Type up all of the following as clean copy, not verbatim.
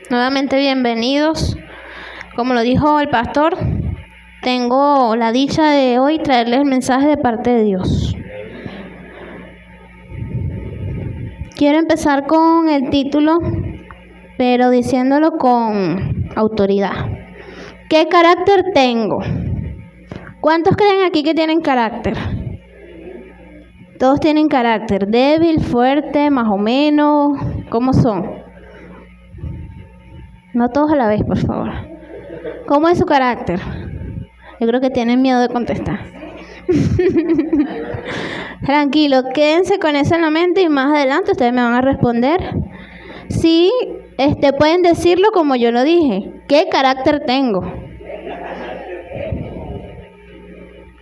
Nuevamente bienvenidos. Como lo dijo el pastor, tengo la dicha de hoy traerles el mensaje de parte de Dios. Quiero empezar con el título, pero diciéndolo con autoridad. ¿Qué carácter tengo? ¿Cuántos creen aquí que tienen carácter? Todos tienen carácter, débil, fuerte, más o menos. ¿Cómo son? No todos a la vez, por favor. ¿Cómo es su carácter? Yo creo que tienen miedo de contestar. Tranquilo, quédense con eso en la mente y más adelante ustedes me van a responder. Sí, pueden decirlo como yo lo dije. ¿Qué carácter tengo?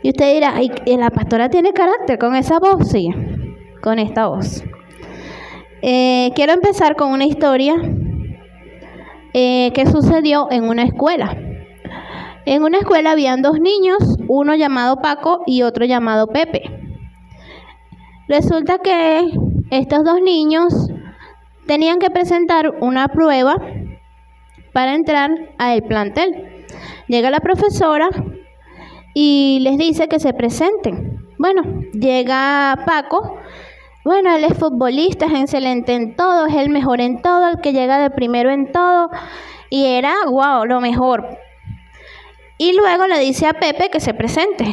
Y usted dirá, ¿y la pastora tiene carácter con esa voz? Sí, con esta voz. Quiero empezar con una historia que sucedió en una escuela. En una escuela habían dos niños, uno llamado Paco y otro llamado Pepe. Resulta que estos dos niños tenían que presentar una prueba para entrar al plantel. Llega la profesora y les dice que se presenten. Bueno, llega Paco. Bueno, él es futbolista, es excelente en todo, es el mejor en todo, el que llega de primero en todo. Y era, wow, lo mejor. Y luego le dice a Pepe que se presente.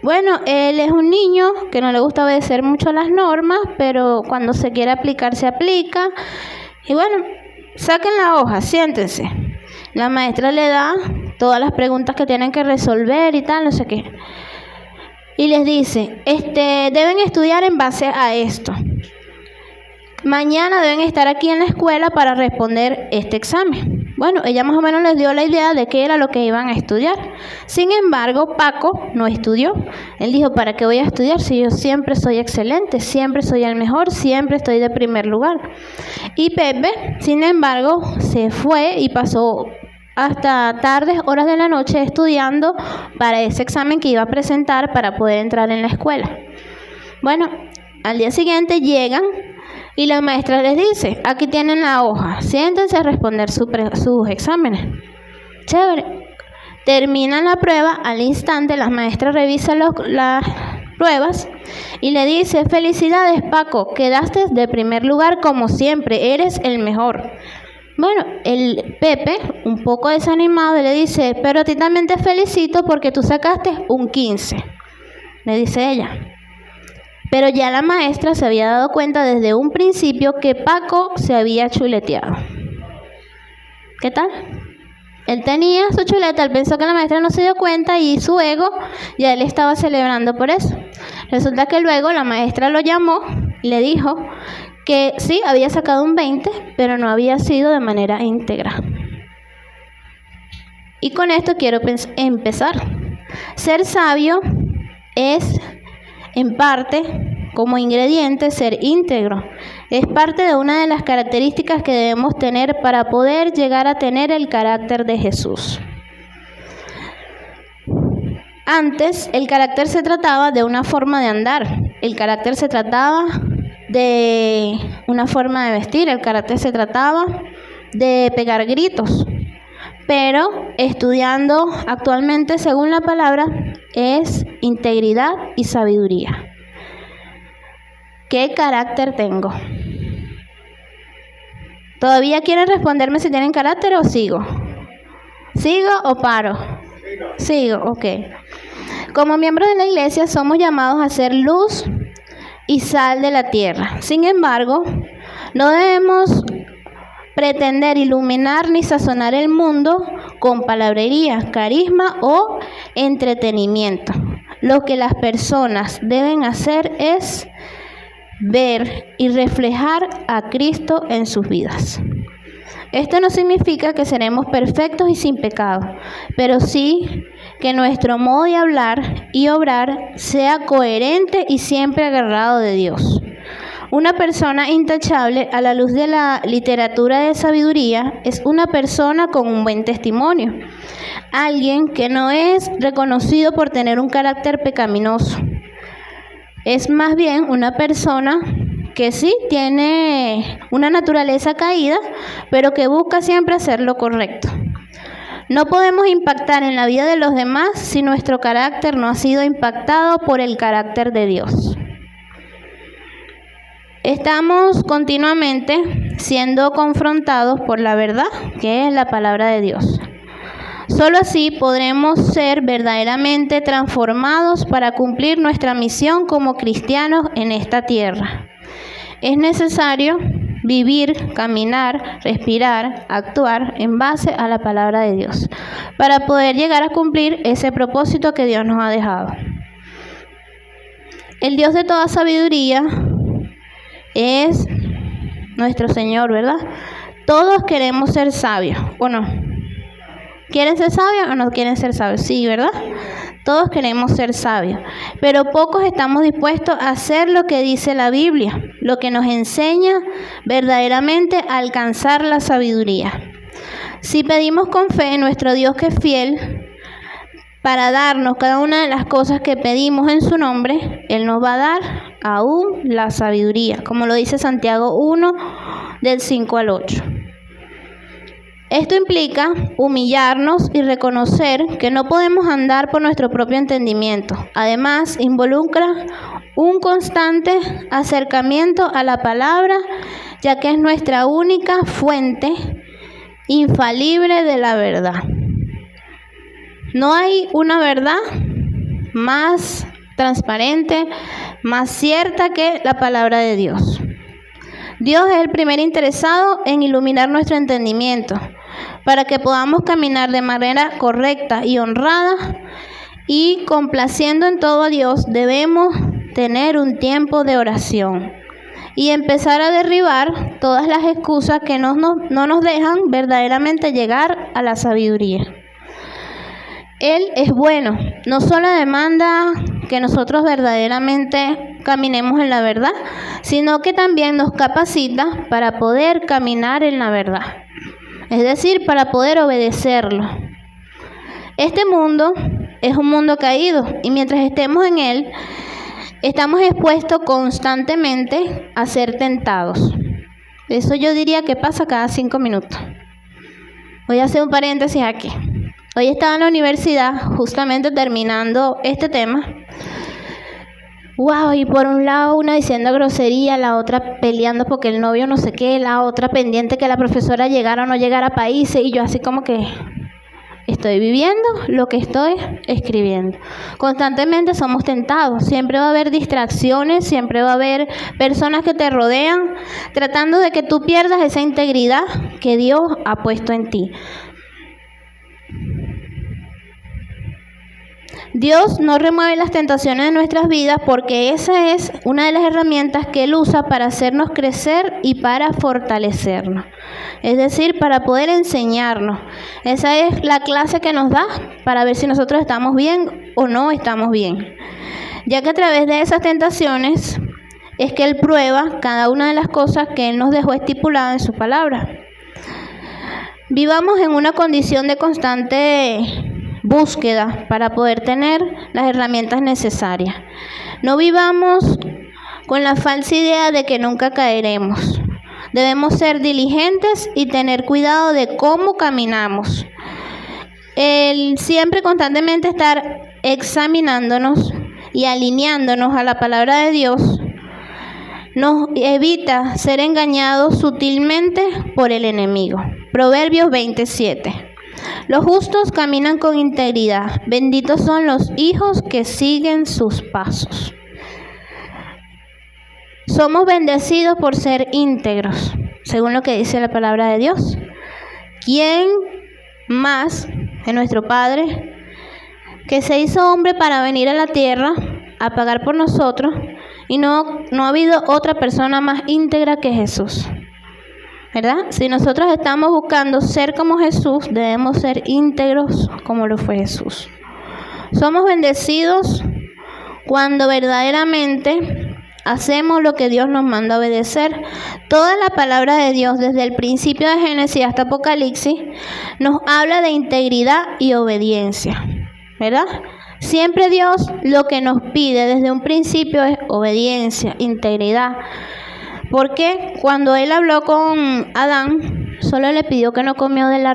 Bueno, él es un niño que no le gusta obedecer mucho las normas, pero cuando se quiere aplicar, se aplica. Y bueno, saquen la hoja, siéntense. La maestra le da todas las preguntas que tienen que resolver y tal, no sé qué. Y les dice, deben estudiar en base a esto. Mañana deben estar aquí en la escuela para responder este examen. Bueno, ella más o menos les dio la idea de qué era lo que iban a estudiar. Sin embargo, Paco no estudió. Él dijo, ¿para qué voy a estudiar si yo siempre soy excelente, siempre soy el mejor, siempre estoy de primer lugar? Y Pepe, sin embargo, se fue y pasó hasta tardes horas de la noche estudiando para ese examen que iba a presentar para poder entrar en la escuela. Bueno, al día siguiente llegan y la maestra les dice, aquí tienen la hoja, siéntense a responder sus exámenes. Chévere. Terminan la prueba, al instante la maestra revisa las pruebas y le dice, felicidades Paco, quedaste de primer lugar como siempre, eres el mejor. Bueno, el Pepe, un poco desanimado, le dice, pero a ti también te felicito porque tú sacaste un 15, le dice ella. Pero ya la maestra se había dado cuenta desde un principio que Paco se había chuleteado. ¿Qué tal? Él tenía su chuleta, él pensó que la maestra no se dio cuenta y su ego ya él estaba celebrando por eso. Resulta que luego la maestra lo llamó y le dijo que sí, había sacado un 20, pero no había sido de manera íntegra. Y con esto quiero empezar. Ser sabio es, en parte, como ingrediente, ser íntegro. Es parte de una de las características que debemos tener para poder llegar a tener el carácter de Jesús. Antes, el carácter se trataba de una forma de andar. El carácter se trataba de una forma de vestir, el carácter se trataba de pegar gritos, pero estudiando actualmente, según la palabra, es integridad y sabiduría. ¿Qué carácter tengo? ¿Todavía quieren responderme si tienen carácter o sigo? ¿Sigo o paro? Sigo, ok. Como miembros de la iglesia somos llamados a ser luz y sal de la tierra. Sin embargo, no debemos pretender iluminar ni sazonar el mundo con palabrería, carisma o entretenimiento. Lo que las personas deben hacer es ver y reflejar a Cristo en sus vidas. Esto no significa que seremos perfectos y sin pecado, pero sí que nuestro modo de hablar y obrar sea coherente y siempre agarrado de Dios. Una persona intachable a la luz de la literatura de sabiduría es una persona con un buen testimonio, alguien que no es reconocido por tener un carácter pecaminoso. Es más bien una persona que sí tiene una naturaleza caída, pero que busca siempre hacer lo correcto. No podemos impactar en la vida de los demás si nuestro carácter no ha sido impactado por el carácter de Dios. Estamos continuamente siendo confrontados por la verdad, que es la palabra de Dios. Solo así podremos ser verdaderamente transformados para cumplir nuestra misión como cristianos en esta tierra. Es necesario vivir, caminar, respirar, actuar en base a la palabra de Dios, para poder llegar a cumplir ese propósito que Dios nos ha dejado. El Dios de toda sabiduría es nuestro Señor, ¿verdad? Todos queremos ser sabios, ¿o no? ¿Quieren ser sabios o no quieren ser sabios? Sí, ¿verdad? Todos queremos ser sabios, pero pocos estamos dispuestos a hacer lo que dice la Biblia, lo que nos enseña verdaderamente a alcanzar la sabiduría. Si pedimos con fe a nuestro Dios que es fiel, para darnos cada una de las cosas que pedimos en su nombre, Él nos va a dar aún la sabiduría, como lo dice Santiago 1, del 5 al 8. Esto implica humillarnos y reconocer que no podemos andar por nuestro propio entendimiento. Además, involucra un constante acercamiento a la palabra, ya que es nuestra única fuente infalible de la verdad. No hay una verdad más transparente, más cierta que la palabra de Dios. Dios es el primer interesado en iluminar nuestro entendimiento, para que podamos caminar de manera correcta y honrada, y complaciendo en todo a Dios, debemos tener un tiempo de oración y empezar a derribar todas las excusas que no nos dejan verdaderamente llegar a la sabiduría. Él es bueno, no solo demanda que nosotros verdaderamente caminemos en la verdad, sino que también nos capacita para poder caminar en la verdad. Es decir, para poder obedecerlo. Este mundo es un mundo caído y mientras estemos en él, estamos expuestos constantemente a ser tentados. Eso yo diría que pasa cada 5 minutos. Voy a hacer un paréntesis aquí. Hoy estaba en la universidad justamente terminando este tema. Wow, y por un lado una diciendo grosería, la otra peleando porque el novio no sé qué, la otra pendiente que la profesora llegara o no llegara a países, y yo así como que estoy viviendo lo que estoy escribiendo. Constantemente somos tentados, siempre va a haber distracciones, siempre va a haber personas que te rodean tratando de que tú pierdas esa integridad que Dios ha puesto en ti. Dios no remueve las tentaciones de nuestras vidas porque esa es una de las herramientas que Él usa para hacernos crecer y para fortalecernos. Es decir, para poder enseñarnos. Esa es la clase que nos da para ver si nosotros estamos bien o no estamos bien. Ya que a través de esas tentaciones es que Él prueba cada una de las cosas que Él nos dejó estipuladas en su palabra. Vivamos en una condición de constante búsqueda para poder tener las herramientas necesarias. No vivamos con la falsa idea de que nunca caeremos. Debemos ser diligentes y tener cuidado de cómo caminamos. El siempre constantemente estar examinándonos y alineándonos a la palabra de Dios nos evita ser engañados sutilmente por el enemigo. Proverbios 27. Los justos caminan con integridad. Benditos son los hijos que siguen sus pasos. Somos bendecidos por ser íntegros, según lo que dice la palabra de Dios. ¿Quién más que nuestro Padre, que se hizo hombre para venir a la tierra a pagar por nosotros, y no ha habido otra persona más íntegra que Jesús? ¿Verdad? Si nosotros estamos buscando ser como Jesús, debemos ser íntegros como lo fue Jesús. Somos bendecidos cuando verdaderamente hacemos lo que Dios nos manda a obedecer. Toda la palabra de Dios, desde el principio de Génesis hasta Apocalipsis, nos habla de integridad y obediencia, ¿verdad? Siempre Dios lo que nos pide desde un principio es obediencia, integridad. Porque cuando él habló con Adán, solo le pidió que no comiera del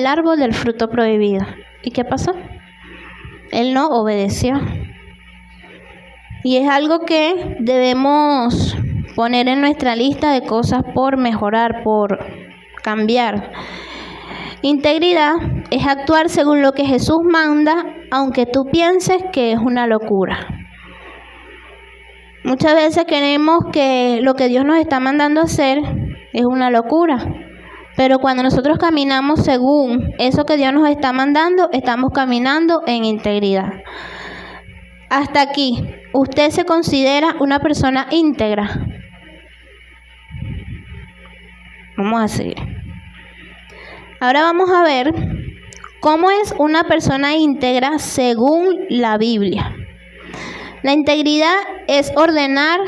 árbol del fruto prohibido. ¿Y qué pasó? Él no obedeció. Y es algo que debemos poner en nuestra lista de cosas por mejorar, por cambiar. Integridad es actuar según lo que Jesús manda, aunque tú pienses que es una locura. Muchas veces creemos que lo que Dios nos está mandando a hacer es una locura, pero cuando nosotros caminamos según eso que Dios nos está mandando, estamos caminando en integridad. Hasta aquí, ¿usted se considera una persona íntegra? Vamos a seguir. Ahora vamos a ver cómo es una persona íntegra según la Biblia. La integridad es ordenar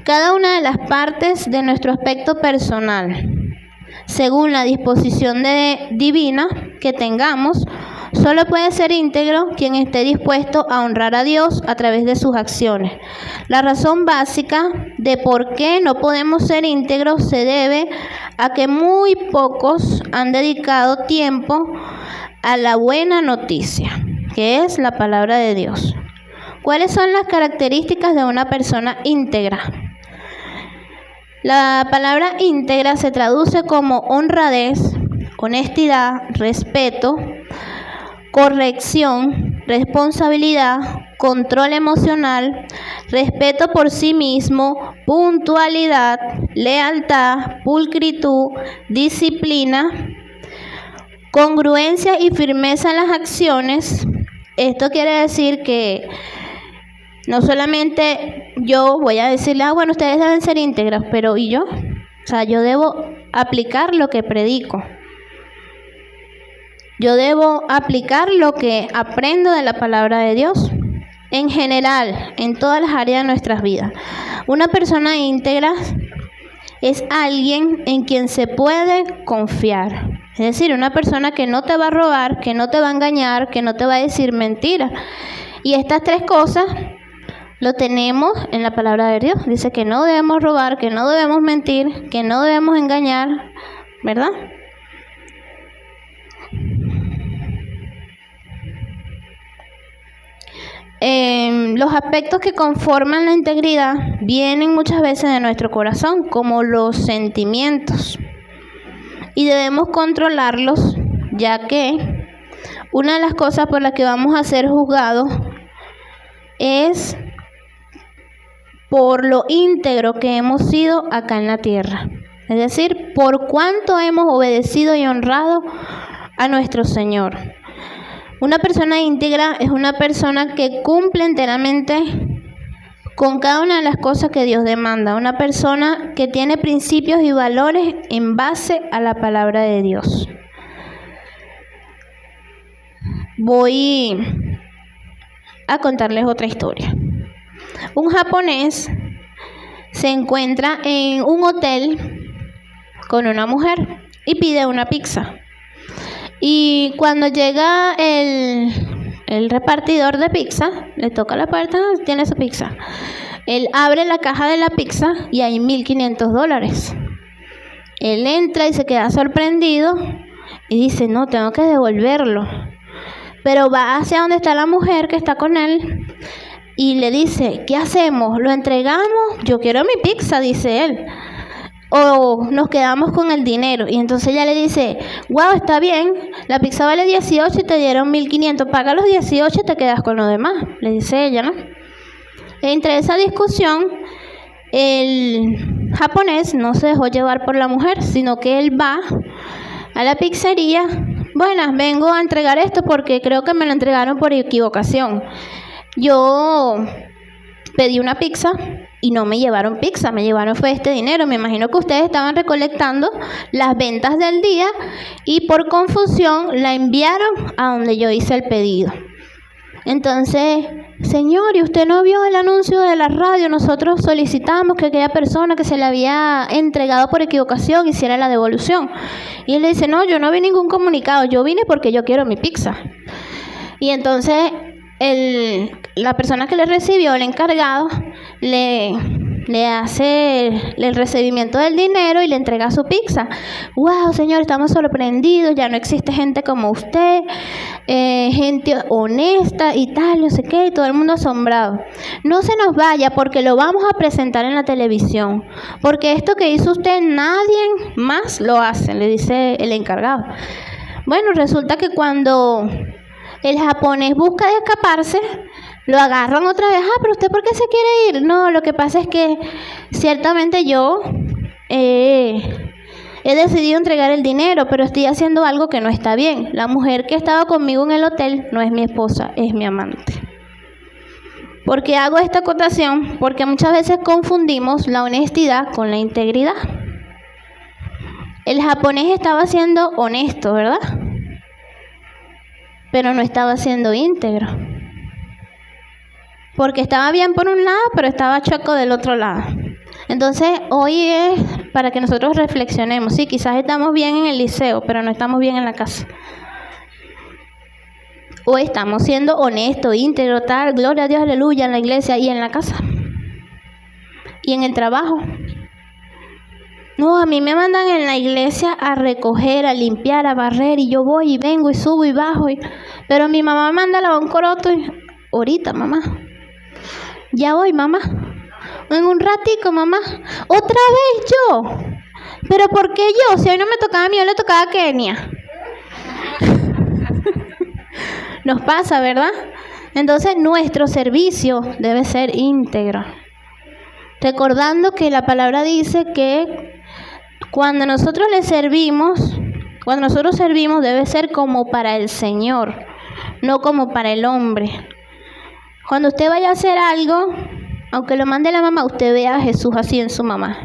cada una de las partes de nuestro aspecto personal según la disposición divina que tengamos. Solo puede ser íntegro quien esté dispuesto a honrar a Dios a través de sus acciones. La razón básica de por qué no podemos ser íntegros se debe a que muy pocos han dedicado tiempo a la buena noticia, que es la palabra de Dios. ¿Cuáles son las características de una persona íntegra? La palabra íntegra se traduce como honradez, honestidad, respeto, corrección, responsabilidad, control emocional, respeto por sí mismo, puntualidad, lealtad, pulcritud, disciplina, congruencia y firmeza en las acciones. Esto quiere decir que no solamente yo voy a decirle, bueno, ustedes deben ser íntegros, pero ¿y yo? O sea, yo debo aplicar lo que predico. Yo debo aplicar lo que aprendo de la palabra de Dios, en general, en todas las áreas de nuestras vidas. Una persona íntegra es alguien en quien se puede confiar. Es decir, una persona que no te va a robar, que no te va a engañar, que no te va a decir mentiras. Y estas tres cosas lo tenemos en la palabra de Dios. Dice que no debemos robar, que no debemos mentir, que no debemos engañar, ¿verdad? Los aspectos que conforman la integridad vienen muchas veces de nuestro corazón, como los sentimientos, y debemos controlarlos, ya que una de las cosas por las que vamos a ser juzgados es por lo íntegro que hemos sido acá en la tierra, es decir, por cuánto hemos obedecido y honrado a nuestro Señor. Una persona íntegra es una persona que cumple enteramente con cada una de las cosas que Dios demanda. Una persona que tiene principios y valores en base a la palabra de Dios. Voy a contarles otra historia. Un japonés se encuentra en un hotel con una mujer y pide una pizza. Y cuando llega el repartidor de pizza, le toca la puerta, tiene su pizza. Él abre la caja de la pizza y hay $1,500. Él entra y se queda sorprendido y dice, no, tengo que devolverlo. Pero va hacia donde está la mujer que está con él y le dice, ¿qué hacemos? ¿Lo entregamos? Yo quiero mi pizza, dice él. O nos quedamos con el dinero. Y entonces ella le dice, wow, está bien, la pizza vale 18 y te dieron 1,500, paga los 18 y te quedas con lo demás, le dice ella, ¿no? Entre esa discusión, el japonés no se dejó llevar por la mujer, sino que él va a la pizzería. Buenas, vengo a entregar esto porque creo que me lo entregaron por equivocación. Yo pedí una pizza y no me llevaron pizza, me llevaron fue este dinero. Me imagino que ustedes estaban recolectando las ventas del día y por confusión la enviaron a donde yo hice el pedido. Entonces, señor, ¿y usted no vio el anuncio de la radio? Nosotros solicitamos que aquella persona que se le había entregado por equivocación hiciera la devolución. Y él le dice, no, yo no vi ningún comunicado, yo vine porque yo quiero mi pizza. Y entonces la persona que le recibió, el encargado, le le hace el recibimiento del dinero y le entrega su pizza. ¡Wow, señor! Estamos sorprendidos, ya no existe gente como usted, gente honesta y tal, no sé qué, y todo el mundo asombrado. No se nos vaya porque lo vamos a presentar en la televisión, porque esto que hizo usted nadie más lo hace, le dice el encargado. Bueno, resulta que cuando el japonés busca de escaparse, lo agarran otra vez. Pero ¿usted por qué se quiere ir? No, lo que pasa es que ciertamente yo he decidido entregar el dinero, pero estoy haciendo algo que no está bien. La mujer que estaba conmigo en el hotel no es mi esposa, es mi amante. ¿Por qué hago esta acotación? Porque muchas veces confundimos la honestidad con la integridad. El japonés estaba siendo honesto, ¿verdad? Pero no estaba siendo íntegro. Porque estaba bien por un lado, pero estaba chueco del otro lado. Entonces, hoy es para que nosotros reflexionemos. Sí, quizás estamos bien en el liceo, pero no estamos bien en la casa. O estamos siendo honestos, íntegros, tal, gloria a Dios, aleluya, en la iglesia y en la casa. Y en el trabajo. No, a mí me mandan en la iglesia a recoger, a limpiar, a barrer, y yo voy y vengo y subo y bajo. Pero mi mamá me manda a lavar un coroto y ahorita, mamá. Ya voy, mamá. En un ratico, mamá. Otra vez yo. ¿Pero por qué yo? Si hoy no me tocaba a mí, hoy le tocaba a Kenia. Nos pasa, ¿verdad? Entonces, nuestro servicio debe ser íntegro. Recordando que la palabra dice que cuando nosotros servimos debe ser como para el Señor, no como para el hombre. Cuando usted vaya a hacer algo, aunque lo mande la mamá, usted vea a Jesús así en su mamá.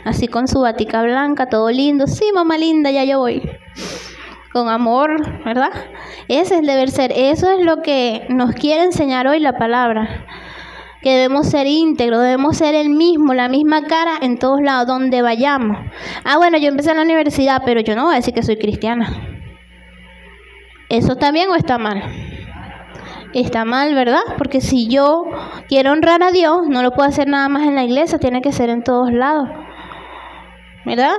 Así con su batica blanca, todo lindo. Sí, mamá linda, ya yo voy. Con amor, ¿verdad? Ese es el deber ser. Eso es lo que nos quiere enseñar hoy la palabra. Que debemos ser íntegros, debemos ser el mismo, la misma cara en todos lados, donde vayamos. Bueno, yo empecé en la universidad, pero yo no voy a decir que soy cristiana. ¿Eso está bien o está mal? Está mal, ¿verdad? Porque si yo quiero honrar a Dios, no lo puedo hacer nada más en la iglesia, tiene que ser en todos lados, ¿verdad?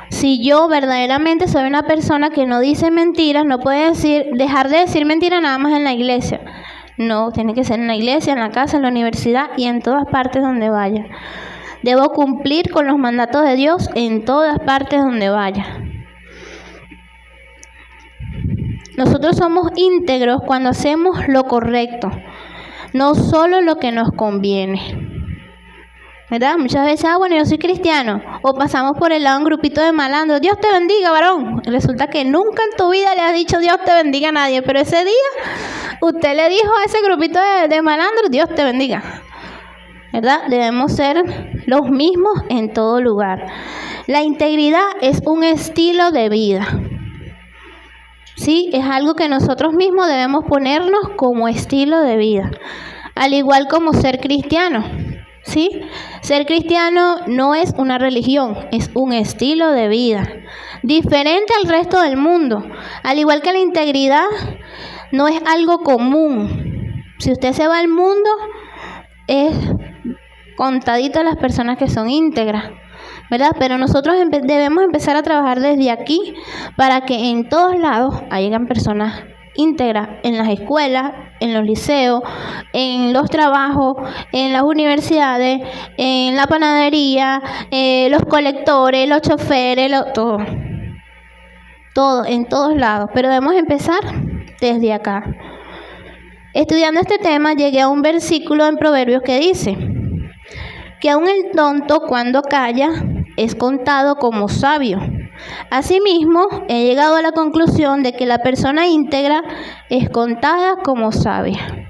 Si yo verdaderamente soy una persona que no dice mentiras, no puedo dejar de decir mentiras nada más en la iglesia. No, tiene que ser en la iglesia, en la casa, en la universidad y en todas partes donde vaya. Debo cumplir con los mandatos de Dios en todas partes donde vaya. Nosotros somos íntegros cuando hacemos lo correcto, no solo lo que nos conviene. ¿Verdad? Muchas veces, bueno, yo soy cristiano. O pasamos por el lado un grupito de malandros. Dios te bendiga, varón. Resulta que nunca en tu vida le has dicho Dios te bendiga a nadie. Pero ese día, usted le dijo a ese grupito de malandros, Dios te bendiga. ¿Verdad? Debemos ser los mismos en todo lugar. La integridad es un estilo de vida. Sí, es algo que nosotros mismos debemos ponernos como estilo de vida. Al igual como ser cristiano. ¿Sí? Ser cristiano no es una religión, es un estilo de vida, diferente al resto del mundo. Al igual que la integridad, no es algo común. Si usted se va al mundo, es contadito las personas que son íntegras, ¿verdad? Pero nosotros debemos empezar a trabajar desde aquí para que en todos lados hayan personas íntegras, en las escuelas, en los liceos, en los trabajos, en las universidades, en la panadería, los colectores, los choferes, todo, en todos lados. Pero debemos empezar desde acá. Estudiando este tema, llegué a un versículo en Proverbios que dice que aun el tonto cuando calla es contado como sabio. Asimismo, he llegado a la conclusión de que la persona íntegra es contada como sabia.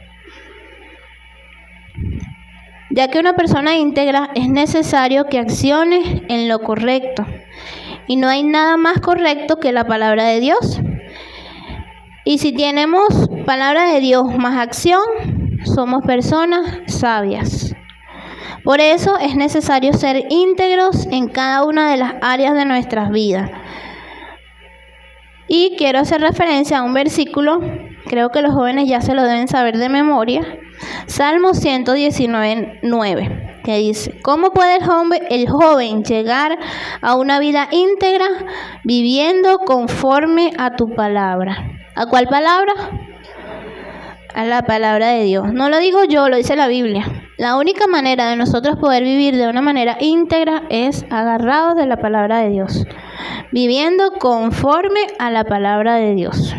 Ya que una persona íntegra es necesario que accione en lo correcto. Y no hay nada más correcto que la palabra de Dios. Y si tenemos palabra de Dios más acción, somos personas sabias. Por eso es necesario ser íntegros en cada una de las áreas de nuestras vidas. Y quiero hacer referencia a un versículo, creo que los jóvenes ya se lo deben saber de memoria, Salmo 119:9. que dice, ¿cómo puede el joven llegar a una vida íntegra? Viviendo conforme a tu palabra. ¿A cuál palabra? A la palabra de Dios. No lo digo yo, lo dice la Biblia. La única manera de nosotros poder vivir de una manera íntegra es agarrados de la palabra de Dios, viviendo conforme a la palabra de Dios.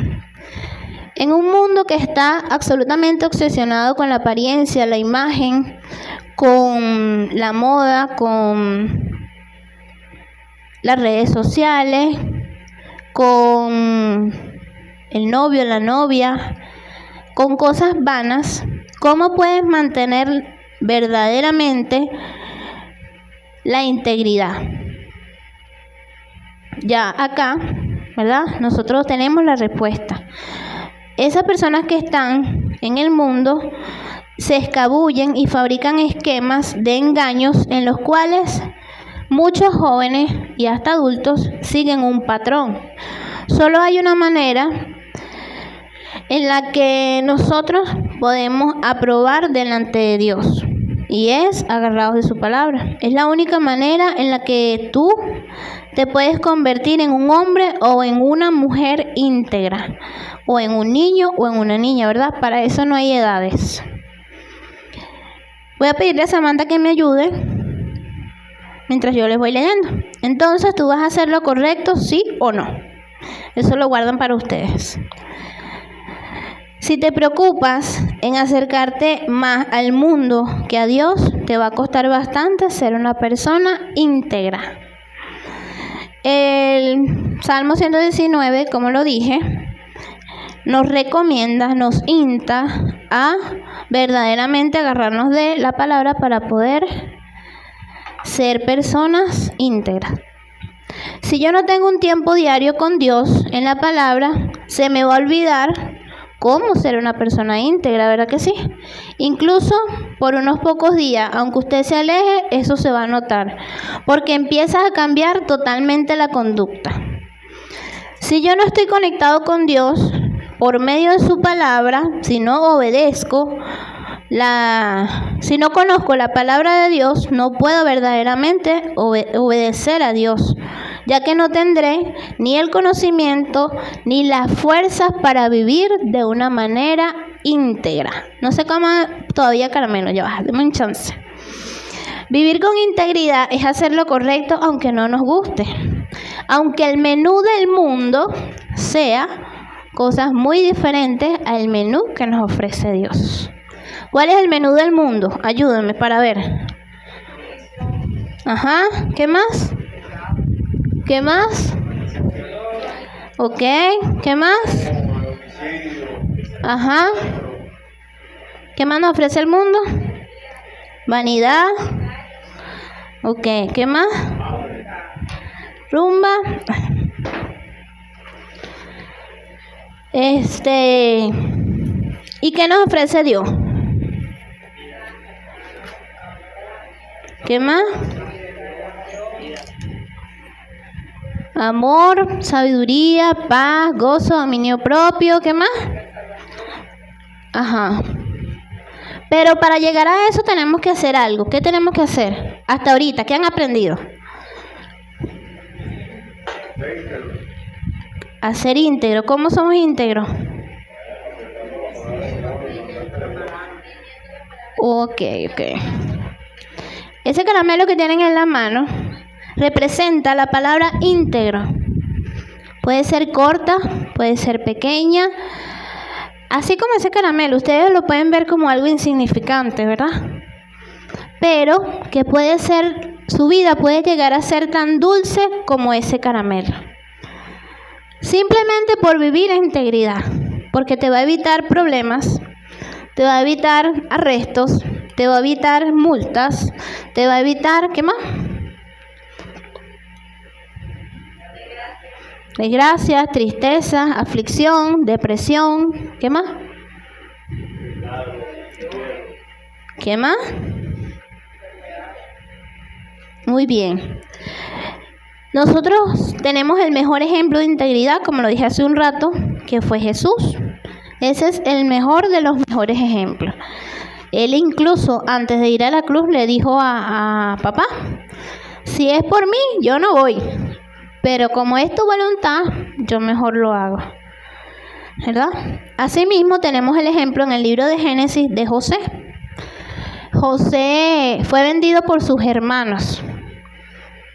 En un mundo que está absolutamente obsesionado con la apariencia, la imagen, con la moda, con las redes sociales, con el novio, la novia, con cosas vanas, ¿cómo puedes mantener verdaderamente la integridad? Ya acá, ¿verdad? Nosotros tenemos la respuesta. Esas personas que están en el mundo se escabullen y fabrican esquemas de engaños en los cuales muchos jóvenes y hasta adultos siguen un patrón. Solo hay una manera en la que nosotros podemos aprobar delante de Dios, y es agarrados de su palabra. Es la única manera en la que tú te puedes convertir en un hombre o en una mujer íntegra, o en un niño o en una niña, ¿verdad? Para eso no hay edades. Voy a pedirle a Samantha que me ayude mientras yo les voy leyendo. Entonces, ¿tú vas a hacer lo correcto, sí o no? Eso lo guardan para ustedes. Si te preocupas en acercarte más al mundo que a Dios, te va a costar bastante ser una persona íntegra. El Salmo 119, como lo dije, nos recomienda, nos insta a verdaderamente agarrarnos de la palabra para poder ser personas íntegras. Si yo no tengo un tiempo diario con Dios en la palabra, se me va a olvidar cómo ser una persona íntegra, ¿verdad que sí? Incluso por unos pocos días, aunque usted se aleje, eso se va a notar, porque empiezas a cambiar totalmente la conducta. Si yo no estoy conectado con Dios por medio de su palabra, si no obedezco, si no conozco la palabra de Dios, no puedo verdaderamente obedecer a Dios, ya que no tendré ni el conocimiento ni las fuerzas para vivir de una manera íntegra. No sé cómo todavía, Carmelo, ya va, dame un chance. Vivir con integridad es hacer lo correcto aunque no nos guste, aunque el menú del mundo sea cosas muy diferentes al menú que nos ofrece Dios. ¿Cuál es el menú del mundo? Ayúdenme para ver. Ajá, ¿qué más? ¿Qué más? Ok, ¿qué más? Ajá. ¿Qué más nos ofrece el mundo? Vanidad. Ok, ¿qué más? Rumba. ¿Y qué nos ofrece Dios? ¿Qué más? Amor, sabiduría, paz, gozo, dominio propio. ¿Qué más? Ajá. Pero para llegar a eso tenemos que hacer algo. ¿Qué tenemos que hacer? Hasta ahorita, ¿qué han aprendido? A ser íntegro. ¿Cómo somos íntegros? Ok. Ese caramelo que tienen en la mano representa la palabra íntegro. Puede ser corta, puede ser pequeña. Así como ese caramelo, ustedes lo pueden ver como algo insignificante, ¿verdad? Pero que puede ser, su vida puede llegar a ser tan dulce como ese caramelo. Simplemente por vivir en integridad, porque te va a evitar problemas, te va a evitar arrestos, te va a evitar multas, te va a evitar, ¿qué más? Desgracia, tristeza, aflicción, depresión, ¿qué más? ¿Qué más? Muy bien. Nosotros tenemos el mejor ejemplo de integridad, como lo dije hace un rato, que fue Jesús. Ese es el mejor de los mejores ejemplos. Él incluso antes de ir a la cruz le dijo a papá, si es por mí, yo no voy, pero como es tu voluntad, yo mejor lo hago. ¿Verdad? Asimismo tenemos el ejemplo en el libro de Génesis de José. José fue vendido por sus hermanos.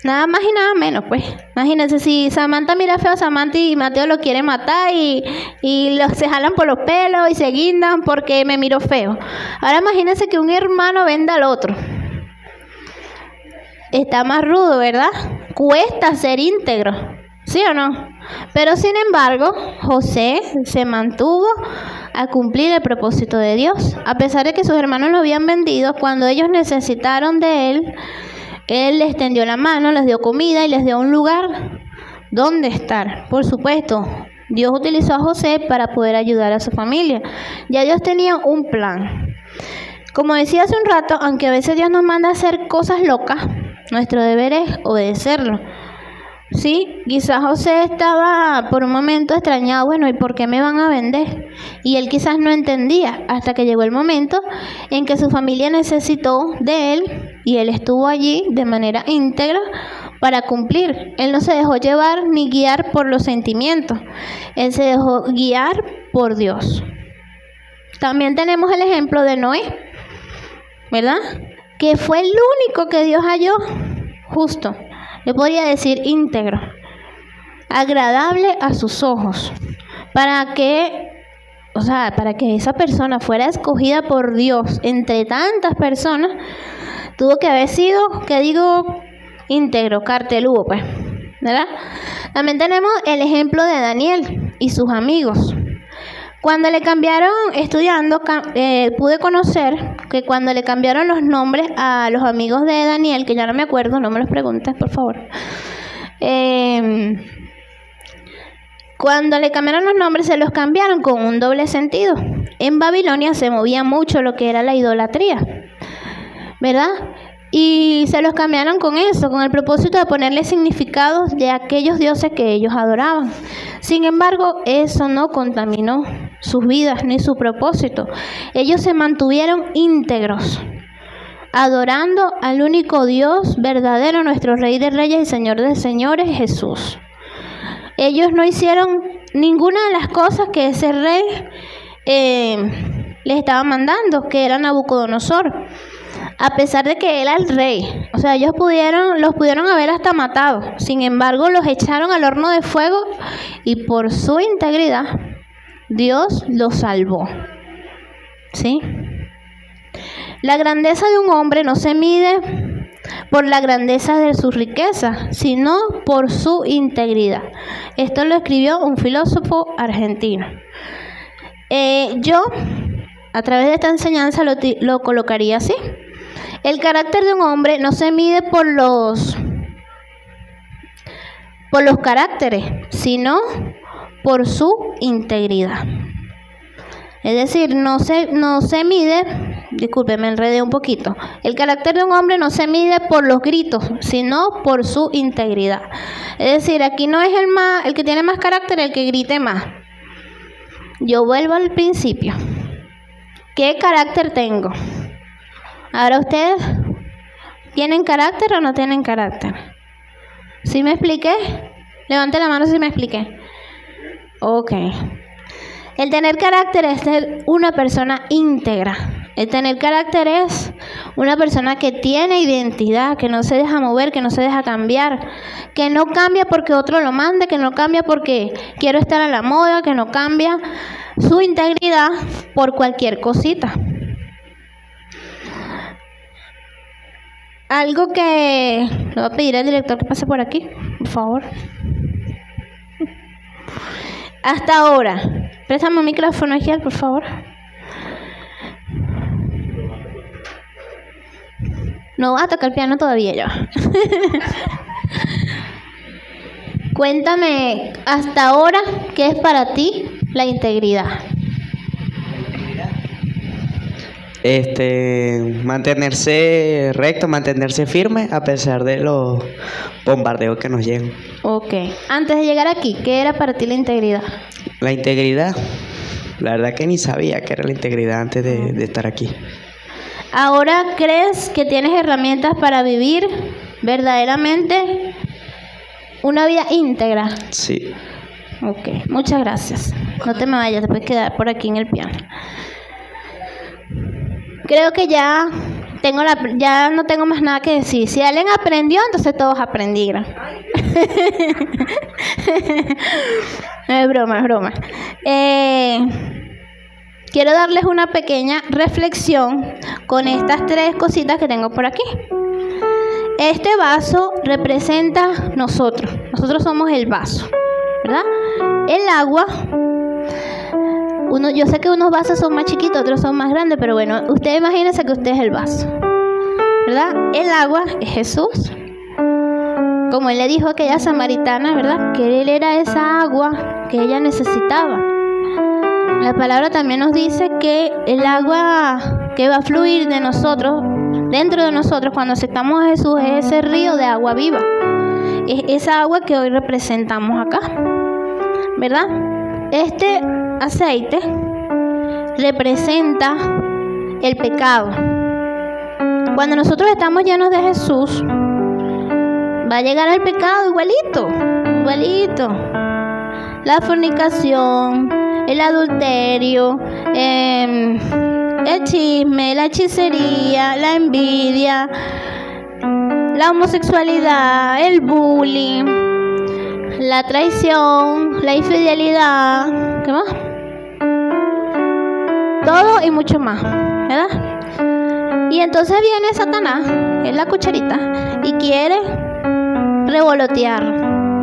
Nada más y nada menos, pues. Imagínense, si Samantha mira feo a Samantha y Mateo lo quiere matar y se jalan por los pelos y se guindan porque me miró feo. Ahora imagínense que un hermano venda al otro. Está más rudo, ¿verdad? Cuesta ser íntegro, ¿sí o no? Pero sin embargo, José se mantuvo a cumplir el propósito de Dios. A pesar de que sus hermanos lo habían vendido, cuando ellos necesitaron de él, él les tendió la mano, les dio comida y les dio un lugar donde estar. Por supuesto, Dios utilizó a José para poder ayudar a su familia. Ya Dios tenía un plan. Como decía hace un rato, aunque a veces Dios nos manda a hacer cosas locas, nuestro deber es obedecerlo. Sí, quizás José estaba por un momento extrañado, bueno, ¿y por qué me van a vender? Y él quizás no entendía hasta que llegó el momento en que su familia necesitó de él y él estuvo allí de manera íntegra para cumplir. Él no se dejó llevar ni guiar por los sentimientos, él se dejó guiar por Dios. También tenemos el ejemplo de Noé, ¿verdad? Que fue el único que Dios halló justo. Yo podría decir íntegro, agradable a sus ojos, para que esa persona fuera escogida por Dios entre tantas personas, tuvo que haber sido, íntegro, carteludo, pues, ¿verdad? También tenemos el ejemplo de Daniel y sus amigos. Cuando le cambiaron, estudiando, pude conocer que cuando le cambiaron los nombres a los amigos de Daniel, que ya no me acuerdo, no me los preguntes, por favor. Cuando le cambiaron los nombres, se los cambiaron con un doble sentido. En Babilonia se movía mucho lo que era la idolatría, ¿verdad? Y se los cambiaron con eso, con el propósito de ponerle significados de aquellos dioses que ellos adoraban. Sin embargo, eso no contaminó sus vidas ni su propósito. Ellos se mantuvieron íntegros, adorando al único Dios verdadero, nuestro Rey de Reyes y Señor de Señores, Jesús. Ellos no hicieron ninguna de las cosas que ese rey les estaba mandando, que era Nabucodonosor. A pesar de que él era el rey, o sea, los pudieron haber hasta matado. Sin embargo, los echaron al horno de fuego y por su integridad, Dios los salvó. ¿Sí? La grandeza de un hombre no se mide por la grandeza de sus riquezas, sino por su integridad. Esto lo escribió un filósofo argentino. Yo, a través de esta enseñanza, lo colocaría así. El carácter de un hombre no se mide por los caracteres, sino por su integridad. Es decir, no se mide, disculpe, me enredé un poquito. El carácter de un hombre no se mide por los gritos, sino por su integridad. Es decir, aquí no es el que tiene más carácter el que grite más. Yo vuelvo al principio. ¿Qué carácter tengo? Ahora ustedes, ¿tienen carácter o no tienen carácter? ¿Sí me expliqué? Levante la mano si me expliqué. Ok. El tener carácter es ser una persona íntegra. El tener carácter es una persona que tiene identidad, que no se deja mover, que no se deja cambiar, que no cambia porque otro lo mande, que no cambia porque quiero estar a la moda, que no cambia su integridad por cualquier cosita. Algo que le voy a pedir al director que pase por aquí, por favor. Hasta ahora, préstame un micrófono aquí, por favor. No vas a tocar el piano todavía ya. Cuéntame, hasta ahora, ¿qué es para ti la integridad? Mantenerse recto, mantenerse firme a pesar de los bombardeos que nos llegan. Ok. Antes de llegar aquí, ¿qué era para ti la integridad? La integridad, la verdad que ni sabía qué era la integridad antes de estar aquí. ¿Ahora crees que tienes herramientas para vivir verdaderamente una vida íntegra? Sí. Ok, muchas gracias. No te me vayas, te puedes quedar por aquí en el piano. Creo que ya no tengo más nada que decir. Si alguien aprendió, entonces todos aprendieron. Es broma, es broma. Quiero darles una pequeña reflexión con estas 3 cositas que tengo por aquí. Este vaso representa nosotros. Nosotros somos el vaso, ¿verdad? El agua, yo sé que unos vasos son más chiquitos, otros son más grandes, pero bueno, usted imagínese que usted es el vaso, ¿verdad? El agua es Jesús. Como él le dijo a aquella samaritana, ¿verdad? Que él era esa agua que ella necesitaba. La palabra también nos dice que el agua que va a fluir de nosotros, dentro de nosotros, cuando aceptamos a Jesús, es ese río de agua viva. Es esa agua que hoy representamos acá, ¿verdad? Este aceite representa el pecado. Cuando nosotros estamos llenos de Jesús, va a llegar el pecado igualito. La fornicación, el adulterio, el chisme, la hechicería, la envidia, la homosexualidad, el bullying, la traición, la infidelidad, ¿qué más? Todo y mucho más, ¿verdad? Y entonces viene Satanás, en la cucharita, y quiere revolotear,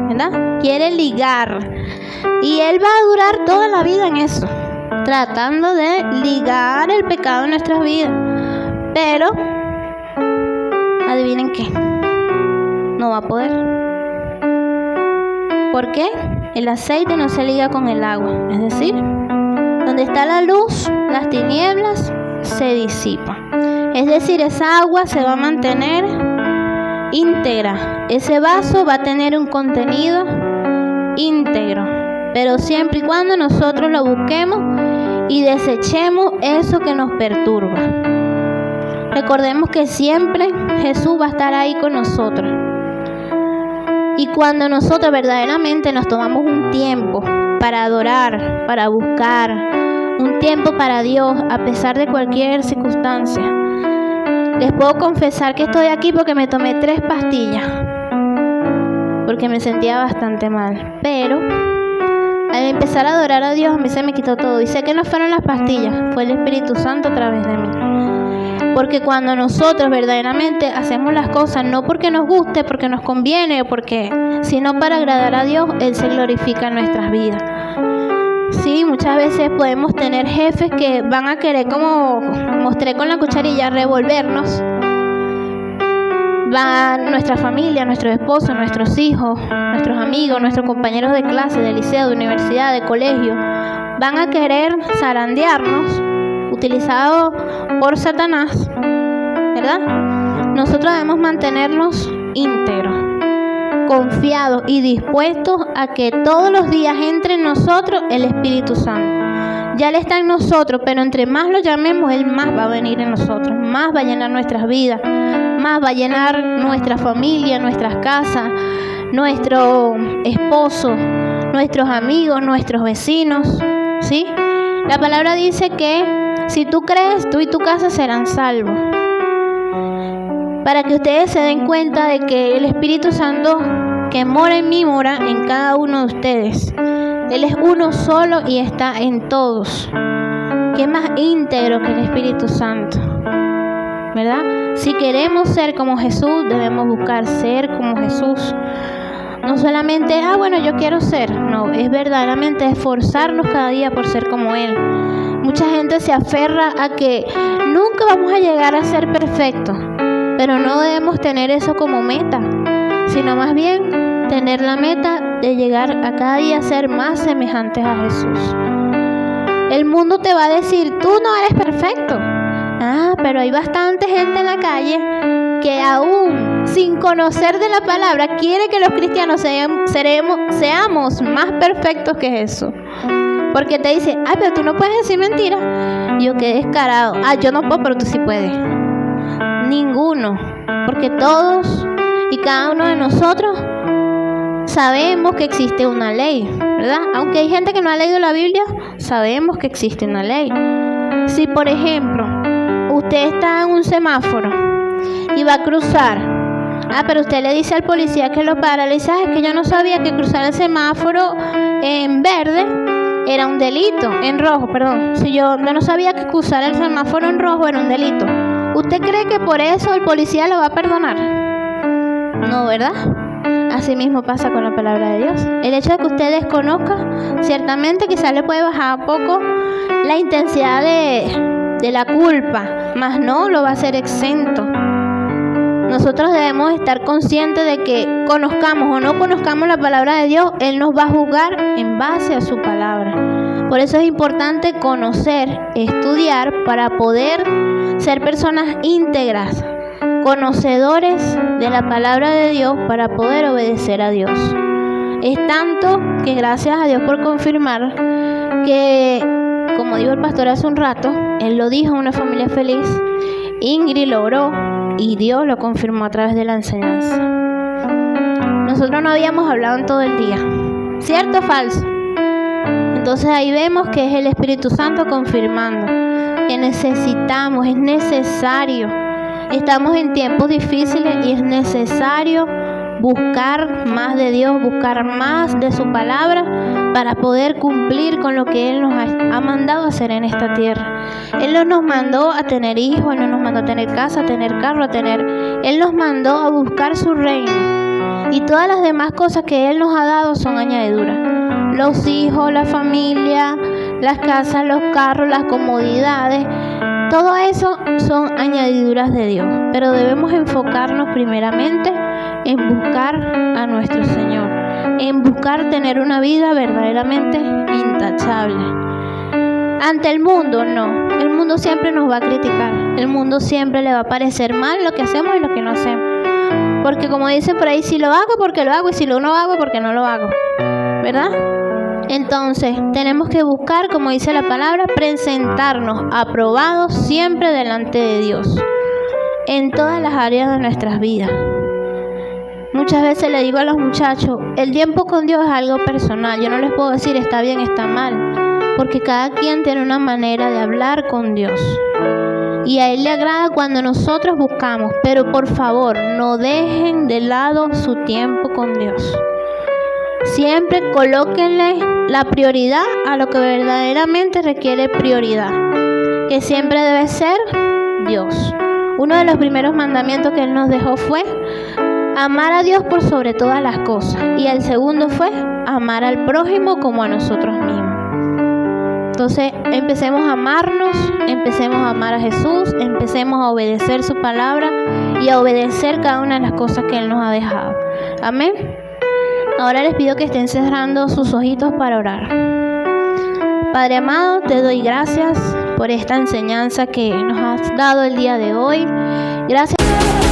¿verdad? Quiere ligar. Y él va a durar toda la vida en eso, tratando de ligar el pecado en nuestras vidas. Pero, adivinen qué, no va a poder. ¿Por qué? El aceite no se liga con el agua. Es decir, donde está la luz, las tinieblas se disipan. Es decir, esa agua se va a mantener íntegra. Ese vaso va a tener un contenido íntegro, pero siempre y cuando nosotros lo busquemos y desechemos eso que nos perturba. Recordemos que siempre Jesús va a estar ahí con nosotros. Y cuando nosotros verdaderamente nos tomamos un tiempo para adorar, para buscar, un tiempo para Dios, a pesar de cualquier circunstancia, les puedo confesar que estoy aquí porque me tomé 3 pastillas, porque me sentía bastante mal. Pero al empezar a adorar a Dios, a mí se me quitó todo. Y sé que no fueron las pastillas, fue el Espíritu Santo a través de mí. Porque cuando nosotros verdaderamente hacemos las cosas, no porque nos guste, porque nos conviene, sino para agradar a Dios, Él se glorifica en nuestras vidas. Sí, muchas veces podemos tener jefes que van a querer, como mostré con la cucharilla, revolvernos. Va nuestra familia, nuestros esposos, nuestros hijos, nuestros amigos, nuestros compañeros de clase, de liceo, de universidad, de colegio. Van a querer zarandearnos, utilizado por Satanás, ¿verdad? Nosotros debemos mantenernos íntegros, confiados y dispuestos a que todos los días entre en nosotros el Espíritu Santo. Ya Él está en nosotros, pero entre más lo llamemos, Él más va a venir en nosotros, más va a llenar nuestras vidas, más va a llenar nuestra familia, nuestras casas, nuestro esposo, nuestros amigos, nuestros vecinos, ¿sí? La palabra dice que si tú crees, tú y tu casa serán salvos. Para que ustedes se den cuenta de que el Espíritu Santo que mora en mí, mora en cada uno de ustedes. Él es uno solo y está en todos. ¿Qué más íntegro que el Espíritu Santo? ¿Verdad? Si queremos ser como Jesús, debemos buscar ser como Jesús. No solamente, bueno, yo quiero ser. No, es verdaderamente esforzarnos cada día por ser como Él. Mucha gente se aferra a que nunca vamos a llegar a ser perfectos, pero no debemos tener eso como meta, sino más bien tener la meta de llegar a cada día a ser más semejantes a Jesús. El mundo te va a decir, tú no eres perfecto. Pero hay bastante gente en la calle que aún sin conocer de la palabra quiere que los cristianos seamos más perfectos que Jesús. Porque te dice, ay, pero tú no puedes decir mentiras. Y yo, qué descarado. Ah, yo no puedo, pero tú sí puedes. Ninguno. Porque todos y cada uno de nosotros sabemos que existe una ley, ¿verdad? Aunque hay gente que no ha leído la Biblia, sabemos que existe una ley. Si, por ejemplo, usted está en un semáforo y va a cruzar, pero usted le dice al policía que lo para, le dice, es que yo no sabía que cruzar el semáforo en verde era un delito, en rojo, perdón. Si yo no sabía que cruzar el semáforo en rojo era un delito. ¿Usted cree que por eso el policía lo va a perdonar? No, ¿verdad? Así mismo pasa con la palabra de Dios. El hecho de que usted desconozca, ciertamente quizás le puede bajar un poco la intensidad de la culpa, mas no lo va a hacer exento. Nosotros debemos estar conscientes de que conozcamos o no conozcamos la palabra de Dios, Él nos va a juzgar en base a su palabra. Por eso es importante conocer, estudiar para poder ser personas íntegras, conocedores de la palabra de Dios para poder obedecer a Dios. Es tanto que gracias a Dios por confirmar que, como dijo el pastor hace un rato, él lo dijo a una familia feliz, Ingrid lo oró y Dios lo confirmó a través de la enseñanza. Nosotros no habíamos hablado en todo el día, ¿cierto o falso? Entonces ahí vemos que es el Espíritu Santo confirmando que necesitamos, es necesario. Estamos en tiempos difíciles y es necesario buscar más de Dios, buscar más de su palabra para poder cumplir con lo que Él nos ha mandado a hacer en esta tierra. Él no nos mandó a tener hijos, Él no nos mandó a tener casa, a tener carro, Él nos mandó a buscar su reino. Y todas las demás cosas que Él nos ha dado son añadiduras. Los hijos, la familia, las casas, los carros, las comodidades. Todo eso son añadiduras de Dios, pero debemos enfocarnos primeramente en buscar a nuestro Señor, en buscar tener una vida verdaderamente intachable. Ante el mundo, no. El mundo siempre nos va a criticar. El mundo siempre le va a parecer mal lo que hacemos y lo que no hacemos. Porque como dicen por ahí, si lo hago, porque lo hago, y si lo no hago, porque no lo hago. ¿Verdad? Entonces, tenemos que buscar, como dice la palabra, presentarnos aprobados siempre delante de Dios, en todas las áreas de nuestras vidas. Muchas veces le digo a los muchachos, el tiempo con Dios es algo personal. Yo no les puedo decir está bien, está mal, porque cada quien tiene una manera de hablar con Dios. Y a Él le agrada cuando nosotros buscamos, pero por favor, no dejen de lado su tiempo con Dios. Siempre colóquenle la prioridad a lo que verdaderamente requiere prioridad, que siempre debe ser Dios. Uno de los primeros mandamientos que Él nos dejó fue amar a Dios por sobre todas las cosas. Y el segundo fue amar al prójimo como a nosotros mismos. Entonces, empecemos a amarnos, empecemos a amar a Jesús, empecemos a obedecer su palabra y a obedecer cada una de las cosas que Él nos ha dejado. Amén. Ahora les pido que estén cerrando sus ojitos para orar. Padre amado, te doy gracias por esta enseñanza que nos has dado el día de hoy. Gracias.